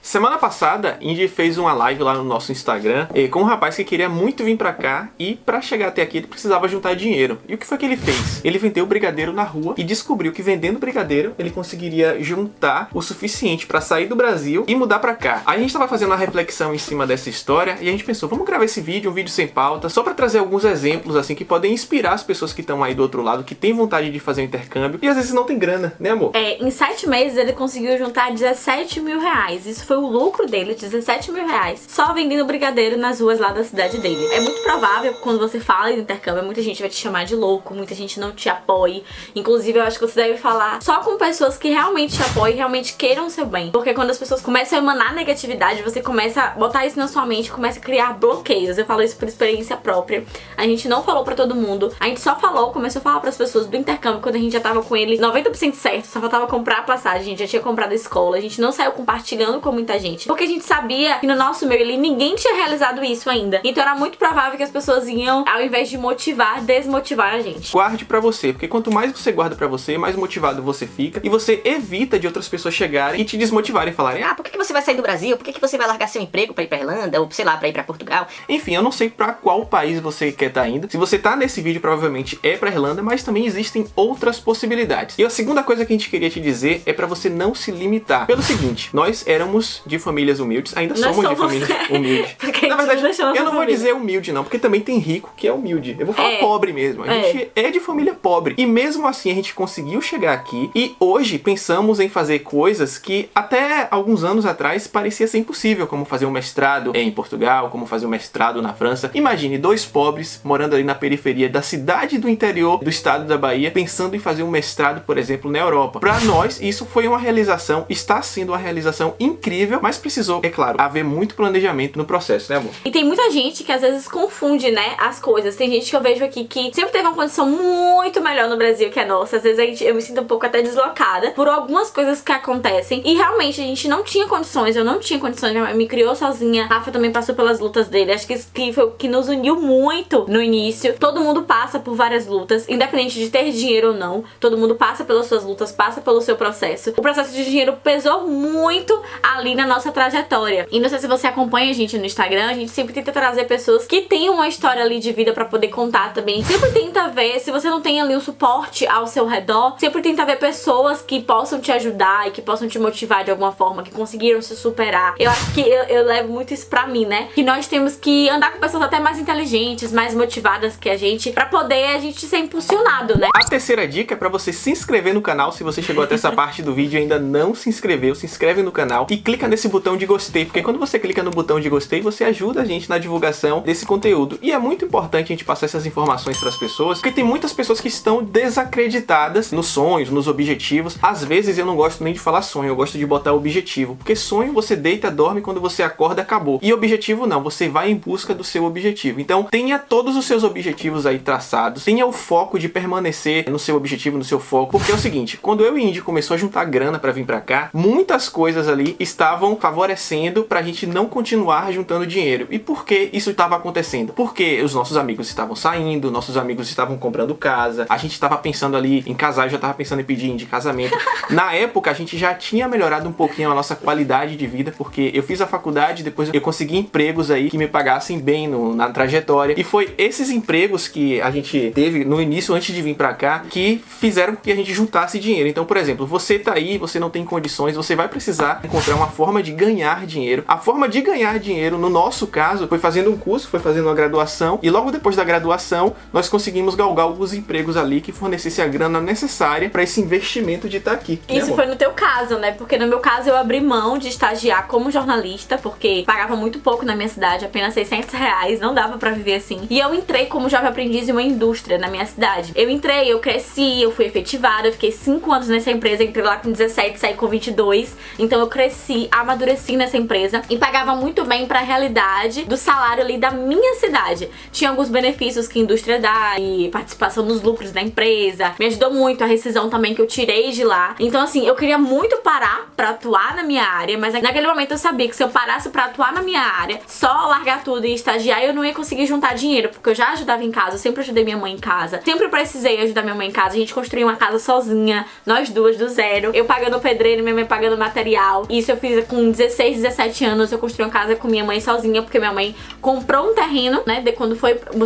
Semana passada, Indy fez uma live lá no nosso Instagram com um rapaz que queria muito vir pra cá e pra chegar até aqui ele precisava juntar dinheiro. E o que foi que ele fez? Ele vendeu brigadeiro na rua e descobriu que vendendo brigadeiro ele conseguiria juntar o suficiente pra sair do Brasil e mudar pra cá. Aí a gente tava fazendo uma reflexão em cima dessa história e a gente pensou, vamos gravar esse vídeo, um vídeo sem pauta, só pra trazer alguns exemplos assim que podem inspirar as pessoas que estão aí do outro lado, que têm vontade de fazer um intercâmbio e às vezes não tem grana, né amor? Em 7 meses ele conseguiu juntar 17 mil reais. Isso foi o lucro dele, 17 mil reais, só vendendo brigadeiro nas ruas lá da cidade dele. É muito provável que quando você fala em intercâmbio, muita gente vai te chamar de louco, muita gente não te apoie. Inclusive, eu acho que você deve falar só com pessoas que realmente te apoiem, realmente queiram o seu bem. Porque quando as pessoas começam a emanar negatividade, você começa a botar isso na sua mente, começa a criar bloqueios. Eu falo isso por experiência própria. A gente não falou pra todo mundo, a gente só começou a falar pras pessoas do intercâmbio quando a gente já tava com ele 90% certo, só faltava comprar a passagem, a gente já tinha comprado a escola, a gente não saiu compartilhando com muita gente, porque a gente sabia que no nosso meio ali ninguém tinha realizado isso ainda. Então era muito provável que as pessoas iam, ao invés de motivar, desmotivar a gente. Guarde pra você, porque quanto mais você guarda pra você, mais motivado você fica e você evita de outras pessoas chegarem e te desmotivarem e falarem: por que você vai sair do Brasil? Por que você vai largar seu emprego pra ir pra Irlanda? Ou sei lá, pra ir pra Portugal? Enfim, eu não sei pra qual país você quer estar indo. Se você tá nesse vídeo, provavelmente é pra Irlanda, mas também existem outras possibilidades. E a segunda coisa que a gente queria te dizer é pra você não se limitar. Pelo seguinte, nós éramos de famílias humildes, ainda somos de famílias humildes. Na verdade, eu não vou dizer humilde não, porque também tem rico que é humilde. Eu vou falar pobre mesmo. A gente é de família pobre. E mesmo assim a gente conseguiu chegar aqui e hoje pensamos em fazer coisas que até alguns anos atrás parecia ser impossível, como fazer um mestrado em Portugal, como fazer um mestrado na França. Imagine dois pobres morando ali na periferia da cidade do interior do estado da Bahia, pensando em fazer um mestrado, por exemplo, na Europa. Para nós, isso foi uma realização, está sendo uma realização incrível, mas precisou, é claro, haver muito planejamento no processo, né amor? E tem muita gente que às vezes confunde, né, as coisas. Tem gente que eu vejo aqui que sempre teve uma condição muito melhor no Brasil que a nossa. Às vezes eu me sinto um pouco até deslocada por algumas coisas que acontecem. E realmente a gente não tinha condições, eu não tinha condições, minha mãe me criou sozinha. Rafa também passou pelas lutas dele. Acho que isso que foi o que nos uniu muito no início. Todo mundo passa por várias lutas, independente de ter dinheiro ou não. Todo mundo passa pelas suas lutas, passa pelo seu processo. O processo de dinheiro pesou muito ali na nossa trajetória. E não sei se você acompanha a gente no Instagram, a gente sempre tenta trazer pessoas que têm uma história ali de vida pra poder contar também. Sempre tenta ver, se você não tem ali um suporte ao seu redor, sempre tenta ver pessoas que possam te ajudar e que possam te motivar de alguma forma, que conseguiram se superar. Eu acho que eu levo muito isso pra mim, né? Que nós temos que andar com pessoas até mais inteligentes, mais motivadas que a gente, pra poder a gente ser impulsionado, né? A terceira dica é pra você se inscrever no canal. Se você chegou até essa parte do vídeo e ainda não se inscreveu, se inscreve no canal e clica nesse botão de gostei, porque quando você clica no botão de gostei, você ajuda a gente na divulgação desse conteúdo. E é muito importante a gente passar essas informações para as pessoas, porque tem muitas pessoas que estão desacreditadas nos sonhos, nos objetivos. Às vezes eu não gosto nem de falar sonho, eu gosto de botar objetivo, porque sonho você deita, dorme, quando você acorda, acabou. E objetivo não, você vai em busca do seu objetivo. Então tenha todos os seus objetivos aí traçados, tenha o foco de permanecer no seu objetivo, no seu foco, porque é o seguinte, quando eu e Indy começou a juntar grana para vir para cá, muitas coisas ali estavam favorecendo pra gente não continuar juntando dinheiro. E por que isso estava acontecendo? Porque os nossos amigos estavam saindo, nossos amigos estavam comprando casa, a gente estava pensando ali em casar, eu já estava pensando em pedir de casamento. Na época a gente já tinha melhorado um pouquinho a nossa qualidade de vida, porque eu fiz a faculdade, depois eu consegui empregos aí que me pagassem bem na trajetória, e foi esses empregos que a gente teve no início, antes de vir pra cá, que fizeram com que a gente juntasse dinheiro. Então, por exemplo, você tá aí, você não tem condições, você vai precisar encontrar uma forma de ganhar dinheiro. A forma de ganhar dinheiro, no nosso caso, foi fazendo um curso, foi fazendo uma graduação, e logo depois da graduação, nós conseguimos galgar alguns empregos ali que fornecessem a grana necessária para esse investimento de estar aqui. Isso foi no teu caso, né? Porque no meu caso eu abri mão de estagiar como jornalista, porque pagava muito pouco na minha cidade, apenas 600 reais, não dava pra viver assim. E eu entrei como jovem aprendiz em uma indústria na minha cidade. Eu entrei, eu cresci, eu fui efetivada, eu fiquei 5 anos nessa empresa, entrei lá com 17, saí com 22. Então eu cresci, amadureci nessa empresa e pagava muito bem pra realidade do salário ali da minha cidade. Tinha alguns benefícios que a indústria dá e participação nos lucros da empresa. Me ajudou muito a rescisão também que eu tirei de lá. Então assim, eu queria muito parar pra atuar na minha área, mas naquele momento eu sabia que se eu parasse pra atuar na minha área, só largar tudo e estagiar, eu não ia conseguir juntar dinheiro, porque eu já ajudava em casa, eu sempre ajudei minha mãe em casa, sempre precisei ajudar minha mãe em casa. A gente construiu uma casa sozinha, nós duas do zero, eu pagando pedreiro, minha mãe pagando material. Isso eu fiz com 16, 17 anos, eu construí uma casa com minha mãe sozinha, porque minha mãe comprou um terreno, né? Quando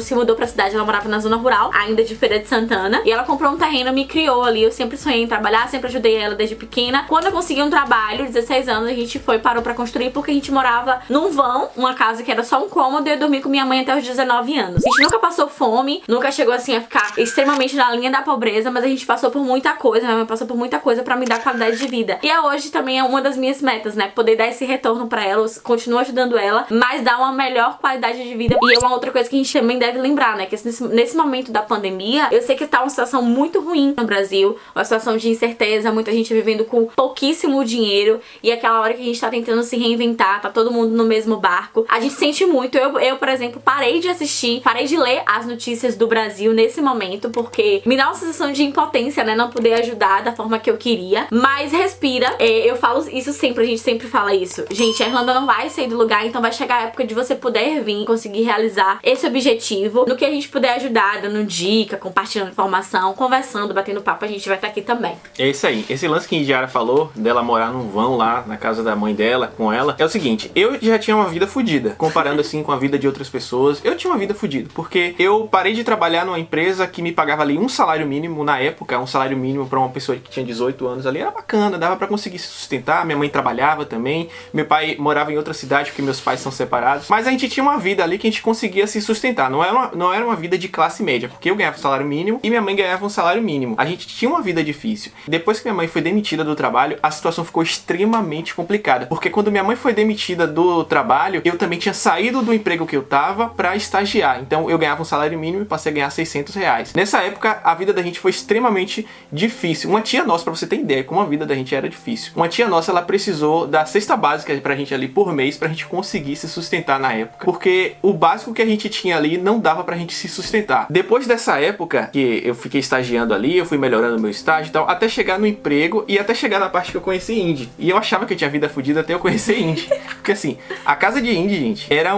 se mudou pra cidade, ela morava na zona rural, ainda de Feira de Santana. E ela comprou um terreno, me criou ali. Eu sempre sonhei em trabalhar, sempre ajudei ela desde pequena. Quando eu consegui um trabalho, 16 anos, a gente parou pra construir, porque a gente morava num vão, uma casa que era só um cômodo, e eu dormi com minha mãe até os 19 anos. A gente nunca passou fome, nunca chegou assim a ficar extremamente na linha da pobreza, mas a gente passou por muita coisa, minha mãe passou por muita coisa pra me dar qualidade de vida. E hoje também é uma das minhas metas, né? Poder dar esse retorno pra ela, eu continuo ajudando ela, mas dar uma melhor qualidade de vida. E é uma outra coisa que a gente também deve lembrar, né? Que nesse momento da pandemia, eu sei que tá uma situação muito ruim no Brasil, uma situação de incerteza, muita gente vivendo com pouquíssimo dinheiro, e aquela hora que a gente tá tentando se reinventar, tá todo mundo no mesmo barco. A gente sente muito. Eu, por exemplo, parei de ler as notícias do Brasil nesse momento, porque me dá uma sensação de impotência, né? Não poder ajudar da forma que eu queria. Mas respira. Eu falo isso sempre, a gente sempre fala isso. Gente, a Irlanda não vai sair do lugar, então vai chegar a época de você poder vir, conseguir realizar esse objetivo. No que a gente puder ajudar, dando dica, compartilhando informação, conversando, batendo papo, a gente vai estar aqui também. É isso aí. Esse lance que a Indiara falou, dela morar num vão lá na casa da mãe dela, com ela, é o seguinte: eu já tinha uma vida fodida. Comparando assim com a vida de outras pessoas, eu tinha uma vida fodida. Porque eu parei de trabalhar numa empresa que me pagava ali um salário mínimo na época. Um salário mínimo pra uma pessoa que tinha 18 anos ali era bacana, dava pra conseguir se sustentar. Minha mãe trabalhava também. Meu pai morava em outra cidade porque meus pais são separados. Mas a gente tinha uma vida ali que a gente conseguia se sustentar. Não era uma vida de classe média, porque eu ganhava um salário mínimo e minha mãe ganhava um salário mínimo. A gente tinha uma vida difícil. Depois que minha mãe foi demitida do trabalho, a situação ficou extremamente complicada. Porque quando minha mãe foi demitida do trabalho, eu também tinha saído do emprego que eu tava pra estagiar. Então eu ganhava um salário mínimo e passei a ganhar 600 reais. Nessa época, a vida da gente foi extremamente difícil. Uma tia nossa, pra você ter ideia como a vida da gente era difícil, uma tia nossa, ela precisou da cesta básica pra gente ali por mês, pra gente conseguir se sustentar na época. Porque o básico que a gente tinha ali não dava pra gente se sustentar. Depois dessa época, que eu fiquei estagiando ali, eu fui melhorando meu estágio e tal, até chegar no emprego e até chegar na parte que eu conheci Indy. E eu achava que eu tinha vida fodida até eu conhecer Indy. Porque assim, a casa de Indy, gente, era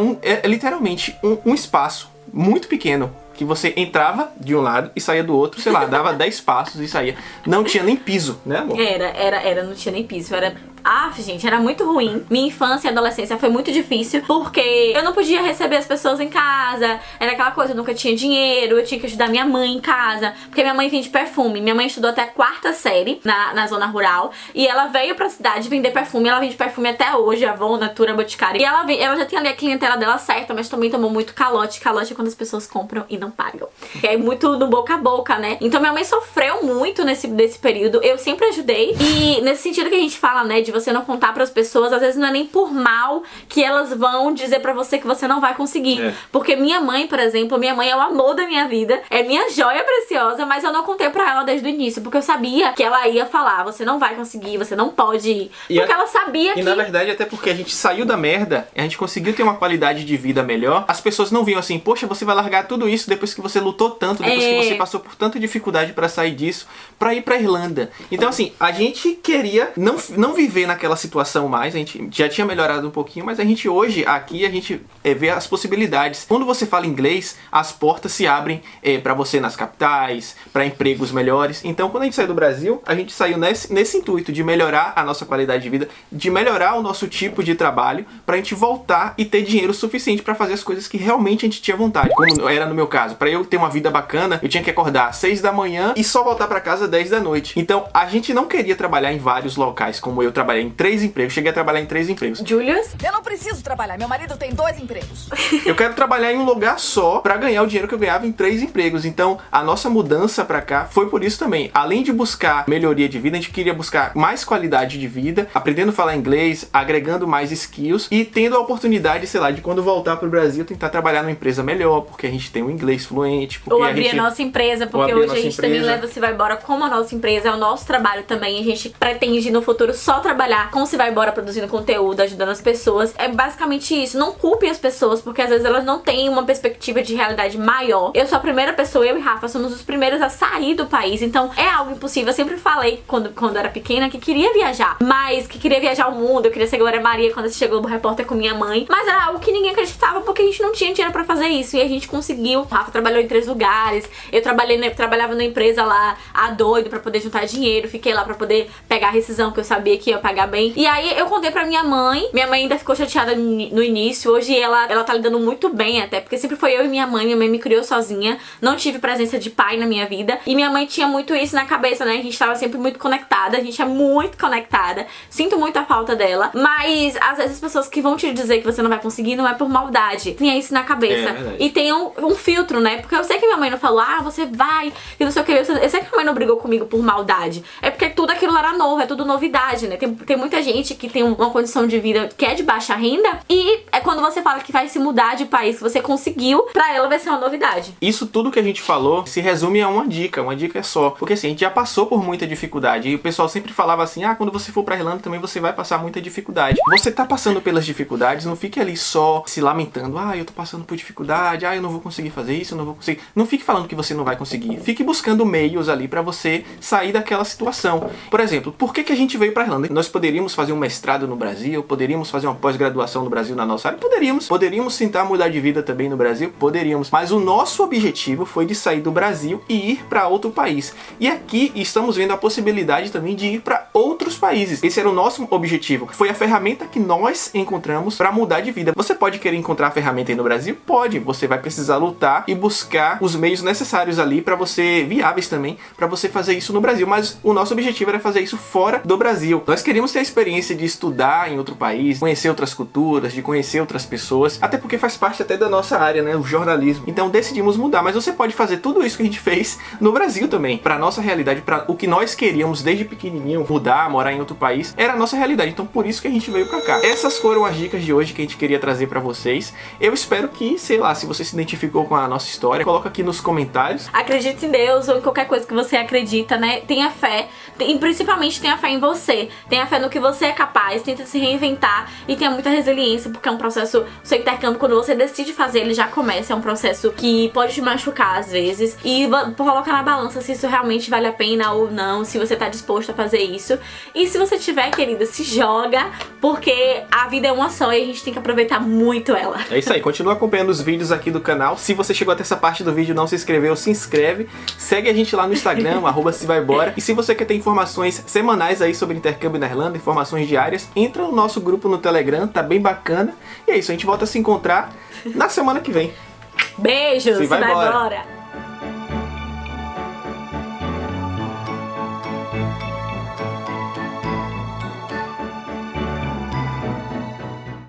literalmente um espaço muito pequeno, que você entrava de um lado e saía do outro, sei lá, dava 10 passos e saía. Não tinha nem piso, né, amor? Não tinha nem piso, gente, era muito ruim. Minha infância e adolescência foi muito difícil, porque eu não podia receber as pessoas em casa. Era aquela coisa, eu nunca tinha dinheiro, eu tinha que ajudar minha mãe em casa, porque minha mãe vende perfume. Minha mãe estudou até a 4ª série na zona rural, e ela veio pra cidade vender perfume. Ela vende perfume até hoje, Avon, Natura, Boticário. E ela já tinha ali a clientela dela certa, mas também tomou muito calote. Calote é quando as pessoas compram e não pagam. É muito no boca a boca, né? Então minha mãe sofreu muito nesse período. Eu sempre ajudei, e nesse sentido que a gente fala, né, de você não contar pras pessoas, às vezes não é nem por mal que elas vão dizer pra você que você não vai conseguir. Porque minha mãe, por exemplo, minha mãe é o amor da minha vida, é minha joia preciosa, mas eu não contei pra ela desde o início, porque eu sabia que ela ia falar, você não vai conseguir, você não pode ir. Porque ela sabia que... E na verdade, até porque a gente saiu da merda, a gente conseguiu ter uma qualidade de vida melhor, as pessoas não viam assim, poxa, você vai largar tudo isso depois que você lutou tanto, depois que você passou por tanta dificuldade pra sair disso, pra ir pra Irlanda. Então assim, a gente queria não viver naquela situação mais, a gente já tinha melhorado um pouquinho, mas a gente hoje, aqui, a gente vê as possibilidades. Quando você fala inglês, as portas se abrem pra você nas capitais, pra empregos melhores. Então quando a gente saiu do Brasil, a gente saiu nesse intuito de melhorar a nossa qualidade de vida, de melhorar o nosso tipo de trabalho, pra gente voltar e ter dinheiro suficiente pra fazer as coisas que realmente a gente tinha vontade, como era no meu caso. Pra eu ter uma vida bacana, eu tinha que acordar às 6 da manhã e só voltar pra casa às 10 da noite. Então a gente não queria trabalhar em vários locais, como eu trabalhei em 3 empregos, cheguei a trabalhar em 3 empregos. Julius? Eu não preciso trabalhar, meu marido tem 2 empregos. Eu quero trabalhar em um lugar só pra ganhar o dinheiro que eu ganhava em 3 empregos. Então a nossa mudança pra cá foi por isso também. Além de buscar melhoria de vida, a gente queria buscar mais qualidade de vida, aprendendo a falar inglês, agregando mais skills e tendo a oportunidade, sei lá, de quando voltar pro Brasil tentar trabalhar numa empresa melhor, porque a gente tem um inglês fluente. Ou abrir a nossa empresa, porque hoje a gente também leva o Se Vai Embora como a nossa empresa, é o nosso trabalho também. A gente pretende no futuro só trabalhar com o Se Vai Embora, produzindo conteúdo, ajudando as pessoas. É basicamente isso. Não culpem as pessoas, porque às vezes elas não têm uma perspectiva de realidade maior. Eu sou a primeira pessoa, eu e Rafa somos os primeiros a sair do país, então é algo impossível. Eu sempre falei, quando era pequena, que queria viajar, mas que queria viajar o mundo. Eu queria ser Glória Maria quando assistia Globo Repórter com minha mãe, mas era algo que ninguém acreditava, porque a gente não tinha dinheiro pra fazer isso, e a gente conseguiu. O Rafa trabalhou em 3 lugares, eu trabalhava numa empresa lá a doido pra poder juntar dinheiro, fiquei lá pra poder pegar a rescisão, que eu sabia que ia pagar pagar bem. E aí eu contei pra minha mãe ainda ficou chateada no início. Hoje ela tá lidando muito bem até, porque sempre foi eu e minha mãe me criou sozinha, não tive presença de pai na minha vida, e minha mãe tinha muito isso na cabeça, né, a gente tava sempre muito conectada, a gente é muito conectada, sinto muito a falta dela, mas às vezes as pessoas que vão te dizer que você não vai conseguir não é por maldade, tenha isso na cabeça, e tenha um filtro, né, porque eu sei que minha mãe não falou, você vai, e não sei o que, eu sei que minha mãe não brigou comigo por maldade, é porque tudo aquilo era novo, é tudo novidade, né, tem muita gente que tem uma condição de vida que é de baixa renda, e é quando você fala que vai se mudar de país, que você conseguiu, pra ela vai ser uma novidade. Isso tudo que a gente falou se resume a uma dica só, porque assim, a gente já passou por muita dificuldade, e o pessoal sempre falava assim, quando você for pra Irlanda também você vai passar muita dificuldade. Você tá passando pelas dificuldades, não fique ali só se lamentando, eu tô passando por dificuldade, eu não vou conseguir fazer isso, eu não vou conseguir. Não fique falando que você não vai conseguir, fique buscando meios ali pra você sair daquela situação. Por exemplo, por que a gente veio pra Irlanda? Nós poderíamos fazer um mestrado no Brasil, poderíamos fazer uma pós-graduação no Brasil na nossa área, poderíamos tentar mudar de vida também no Brasil, poderíamos, mas o nosso objetivo foi de sair do Brasil e ir para outro país. E aqui estamos vendo a possibilidade também de ir para outros países. Esse era o nosso objetivo. Foi a ferramenta que nós encontramos para mudar de vida. Você pode querer encontrar a ferramenta aí no Brasil? Pode. Você vai precisar lutar e buscar os meios necessários ali para você, viáveis também, para você fazer isso no Brasil. Mas o nosso objetivo era fazer isso fora do Brasil. Nós queríamos ter a experiência de estudar em outro país, conhecer outras culturas, de conhecer outras pessoas, até porque faz parte até da nossa área, né, o jornalismo. Então decidimos mudar, mas você pode fazer tudo isso que a gente fez no Brasil também, para nossa realidade, para o que nós queríamos desde pequenininho, mudar, morar em outro país, era a nossa realidade. Então por isso que a gente veio pra cá. Essas foram as dicas de hoje que a gente queria trazer pra vocês. Eu espero que, sei lá, se você se identificou com a nossa história, coloca aqui nos comentários. Acredite em Deus ou em qualquer coisa que você acredita, né? Tenha fé, e principalmente tenha fé em você, tenha fé no que você é capaz, tenta se reinventar e tenha muita resiliência, porque é um processo, o seu intercâmbio, quando você decide fazer, ele já começa, é um processo que pode te machucar às vezes, e coloca na balança se isso realmente vale a pena ou não, se você tá disposto a fazer isso. E se você tiver, querida, se joga, porque a vida é uma só e a gente tem que aproveitar muito ela. É isso aí, continua acompanhando os vídeos aqui do canal. Se você chegou até essa parte do vídeo e não se inscreveu, se inscreve, segue a gente lá no Instagram, @sevaibora. E se você quer ter informações semanais aí sobre intercâmbio na Irlanda, informações diárias, entra no nosso grupo no Telegram, tá bem bacana. E é isso, a gente volta a se encontrar na semana que vem. Beijos, Se vai embora. embora.